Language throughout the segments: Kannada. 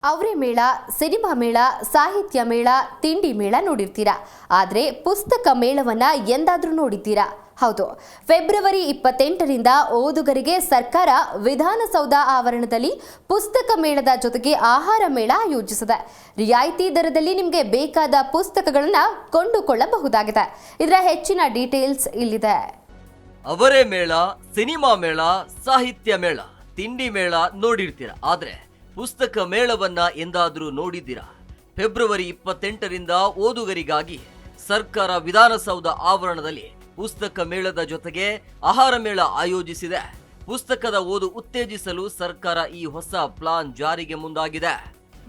ಅವರೇ ಮೇಳ, ಸಿನಿಮಾ ಮೇಳ, ಸಾಹಿತ್ಯ ಮೇಳ, ತಿಂಡಿ ಮೇಳ ನೋಡಿರ್ತೀರಾ. ಆದರೆ ಪುಸ್ತಕ ಮೇಳವನ್ನ ಎಂದಾದ್ರೂ ನೋಡಿದ್ದೀರಾ? ಹೌದು. ಫೆಬ್ರವರಿ 28ರಿಂದ ಓದುಗರಿಗೆ ಸರ್ಕಾರ ವಿಧಾನಸೌಧ ಆವರಣದಲ್ಲಿ ಪುಸ್ತಕ ಮೇಳದ ಜೊತೆಗೆ ಆಹಾರ ಮೇಳ ಆಯೋಜಿಸಿದೆ. ರಿಯಾಯಿತಿ ದರದಲ್ಲಿ ನಿಮಗೆ ಬೇಕಾದ ಪುಸ್ತಕಗಳನ್ನು ಕೊಂಡುಕೊಳ್ಳಬಹುದಾಗಿದೆ. ಇದರ ಹೆಚ್ಚಿನ ಡೀಟೇಲ್ಸ್ ಇಲ್ಲಿದೆ. ಅವರೇ ಮೇಳ, ಸಿನಿಮಾ ಮೇಳ, ಸಾಹಿತ್ಯ ಮೇಳ, ತಿಂಡಿ ಮೇಳ ನೋಡಿರ್ತೀರಾ. ಆದ್ರೆ ಪುಸ್ತಕ ಮೇಳವನ್ನ ಎಂದಾದ್ರೂ ನೋಡಿದ್ದೀರಾ? ಫೆಬ್ರವರಿ 28ರಿಂದ ಓದುಗರಿಗಾಗಿ ಸರ್ಕಾರ ವಿಧಾನಸೌಧ ಆವರಣದಲ್ಲಿ ಪುಸ್ತಕ ಮೇಳದ ಜೊತೆಗೆ ಆಹಾರ ಮೇಳ ಆಯೋಜಿಸಿದೆ. ಪುಸ್ತಕದ ಓದು ಉತ್ತೇಜಿಸಲು ಸರ್ಕಾರ ಈ ಹೊಸ ಪ್ಲಾನ್ ಜಾರಿಗೆ ಮುಂದಾಗಿದೆ.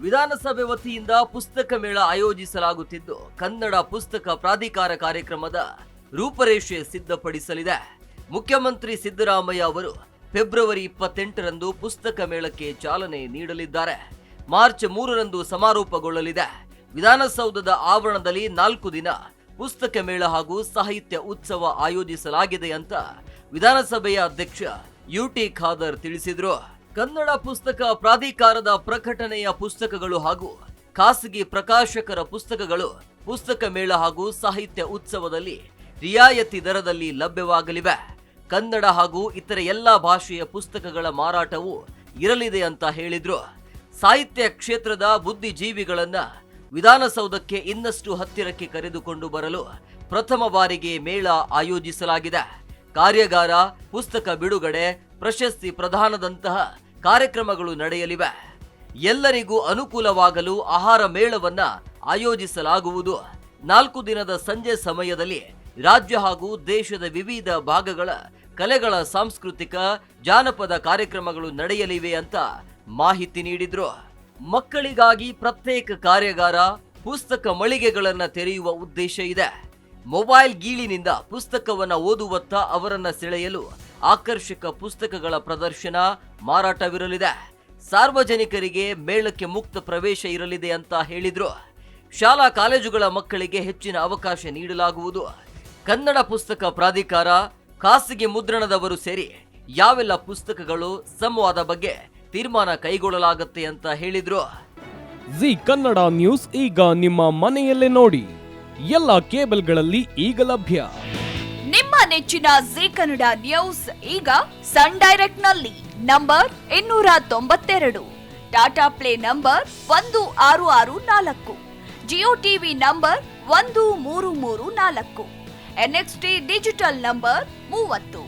ವಿಧಾನಸಭೆ ವತಿಯಿಂದ ಪುಸ್ತಕ ಮೇಳ ಆಯೋಜಿಸಲಾಗುತ್ತಿದ್ದು, ಕನ್ನಡ ಪುಸ್ತಕ ಪ್ರಾಧಿಕಾರ ಕಾರ್ಯಕ್ರಮದ ರೂಪರೇಷೆ ಸಿದ್ಧಪಡಿಸಲಿದೆ. ಮುಖ್ಯಮಂತ್ರಿ ಸಿದ್ದರಾಮಯ್ಯ ಅವರು ಫೆಬ್ರವರಿ 28ರಂದು ಪುಸ್ತಕ ಮೇಳಕ್ಕೆ ಚಾಲನೆ ನೀಡಲಿದ್ದಾರೆ. ಮಾರ್ಚ್ 3ರಂದು ಸಮಾರೋಪಗೊಳ್ಳಲಿದೆ. ವಿಧಾನಸೌಧದ ಆವರಣದಲ್ಲಿ 4 ದಿನ ಪುಸ್ತಕ ಮೇಳ ಹಾಗೂ ಸಾಹಿತ್ಯ ಉತ್ಸವ ಆಯೋಜಿಸಲಾಗಿದೆ ಅಂತ ವಿಧಾನಸಭೆಯ ಅಧ್ಯಕ್ಷ ಯುಟಿ ಖಾದರ್ ತಿಳಿಸಿದ್ರು. ಕನ್ನಡ ಪುಸ್ತಕ ಪ್ರಾಧಿಕಾರದ ಪ್ರಕಟಣೆಯ ಪುಸ್ತಕಗಳು ಹಾಗೂ ಖಾಸಗಿ ಪ್ರಕಾಶಕರ ಪುಸ್ತಕಗಳು ಪುಸ್ತಕ ಮೇಳ ಹಾಗೂ ಸಾಹಿತ್ಯ ಉತ್ಸವದಲ್ಲಿ ರಿಯಾಯಿತಿ ದರದಲ್ಲಿ ಲಭ್ಯವಾಗಲಿವೆ. ಕನ್ನಡ ಹಾಗೂ ಇತರೆ ಎಲ್ಲಾ ಭಾಷೆಯ ಪುಸ್ತಕಗಳ ಮಾರಾಟವೂ ಇರಲಿದೆ ಅಂತ ಹೇಳಿದ್ರು. ಸಾಹಿತ್ಯ ಕ್ಷೇತ್ರದ ಬುದ್ಧಿಜೀವಿಗಳನ್ನ ವಿಧಾನಸೌಧಕ್ಕೆ ಇನ್ನಷ್ಟು ಹತ್ತಿರಕ್ಕೆ ಕರೆದುಕೊಂಡು ಬರಲು ಪ್ರಥಮ ಬಾರಿಗೆ ಮೇಳ ಆಯೋಜಿಸಲಾಗಿದೆ. ಕಾರ್ಯಾಗಾರ, ಪುಸ್ತಕ ಬಿಡುಗಡೆ, ಪ್ರಶಸ್ತಿ ಪ್ರದಾನದಂತಹ ಕಾರ್ಯಕ್ರಮಗಳು ನಡೆಯಲಿವೆ. ಎಲ್ಲರಿಗೂ ಅನುಕೂಲವಾಗಲು ಆಹಾರ ಮೇಳವನ್ನ ಆಯೋಜಿಸಲಾಗುವುದು. 4 ದಿನದ ಸಂಜೆ ಸಮಯದಲ್ಲಿ ರಾಜ್ಯ ಹಾಗೂ ದೇಶದ ವಿವಿಧ ಭಾಗಗಳ ಕಲೆಗಳ ಸಾಂಸ್ಕೃತಿಕ ಜಾನಪದ ಕಾರ್ಯಕ್ರಮಗಳು ನಡೆಯಲಿವೆ ಅಂತ ಮಾಹಿತಿ ನೀಡಿದ್ರು. ಮಕ್ಕಳಿಗಾಗಿ ಪ್ರತ್ಯೇಕ ಕಾರ್ಯಾಗಾರ, ಪುಸ್ತಕ ಮಳಿಗೆಗಳನ್ನ ತೆರೆಯುವ ಉದ್ದೇಶ ಇದೆ. ಮೊಬೈಲ್ ಗೀಳಿನಿಂದ ಪುಸ್ತಕವನ್ನ ಓದುವತ್ತ ಅವರನ್ನ ಸೆಳೆಯಲು ಆಕರ್ಷಕ ಪುಸ್ತಕಗಳ ಪ್ರದರ್ಶನ, ಮಾರಾಟವಿರಲಿದೆ. ಸಾರ್ವಜನಿಕರಿಗೆ ಮೇಳಕ್ಕೆ ಮುಕ್ತ ಪ್ರವೇಶ ಇರಲಿದೆ ಅಂತ ಹೇಳಿದ್ರು. ಶಾಲಾ ಕಾಲೇಜುಗಳ ಮಕ್ಕಳಿಗೆ ಹೆಚ್ಚಿನ ಅವಕಾಶ ನೀಡಲಾಗುವುದು. ಕನ್ನಡ ಪುಸ್ತಕ ಪ್ರಾಧಿಕಾರ, ಖಾಸಗಿ ಮುದ್ರಣದವರು ಸೇರಿ ಯಾವೆಲ್ಲ ಪುಸ್ತಕಗಳು ಸಂವಾದ ಬಗ್ಗೆ ತೀರ್ಮಾನ ಕೈಗೊಳ್ಳಲಾಗುತ್ತೆ ಅಂತ ಹೇಳಿದ್ರು. ಜಿ ಕನ್ನಡ ನ್ಯೂಸ್ ಈಗ ನಿಮ್ಮ ಮನೆಯಲ್ಲೇ ನೋಡಿ. ಎಲ್ಲ ಕೇಬಲ್ಗಳಲ್ಲಿ ಈಗ ಲಭ್ಯ. ನಿಮ್ಮ ನೆಚ್ಚಿನ ಜಿ ಕನ್ನಡ ನ್ಯೂಸ್ ಈಗ ಸನ್ ಡೈರೆಕ್ಟ್ ನಲ್ಲಿ number 292, Tata play number 1664, Jio TV number 1334, NXT digital number 30,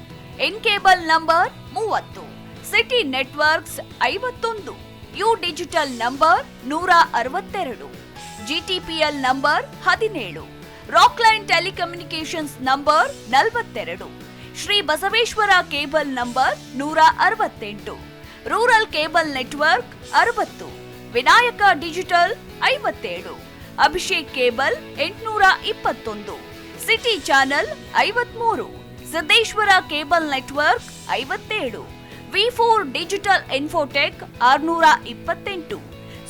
in cable number 30, city networks 51, U digital number 162, GTPL number 17, Rockline telecommunications number 42, Shri Basaveshwara cable number 168, rural cable network 60, Vinayaka digital 57, Abhishek cable 821, city channel 53, Siddeshwara cable network 57, V4 digital Infotech 628,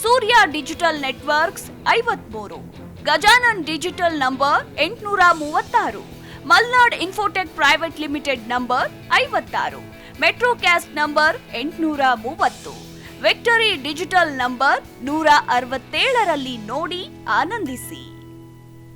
Surya digital networks 53, Gajanan digital number 836, Malnad Infotech Private Limited number 56, Metrocast number 830, Victory Digital number 167ರಲ್ಲಿ ನೋಡಿ ಆನಂದಿಸಿ.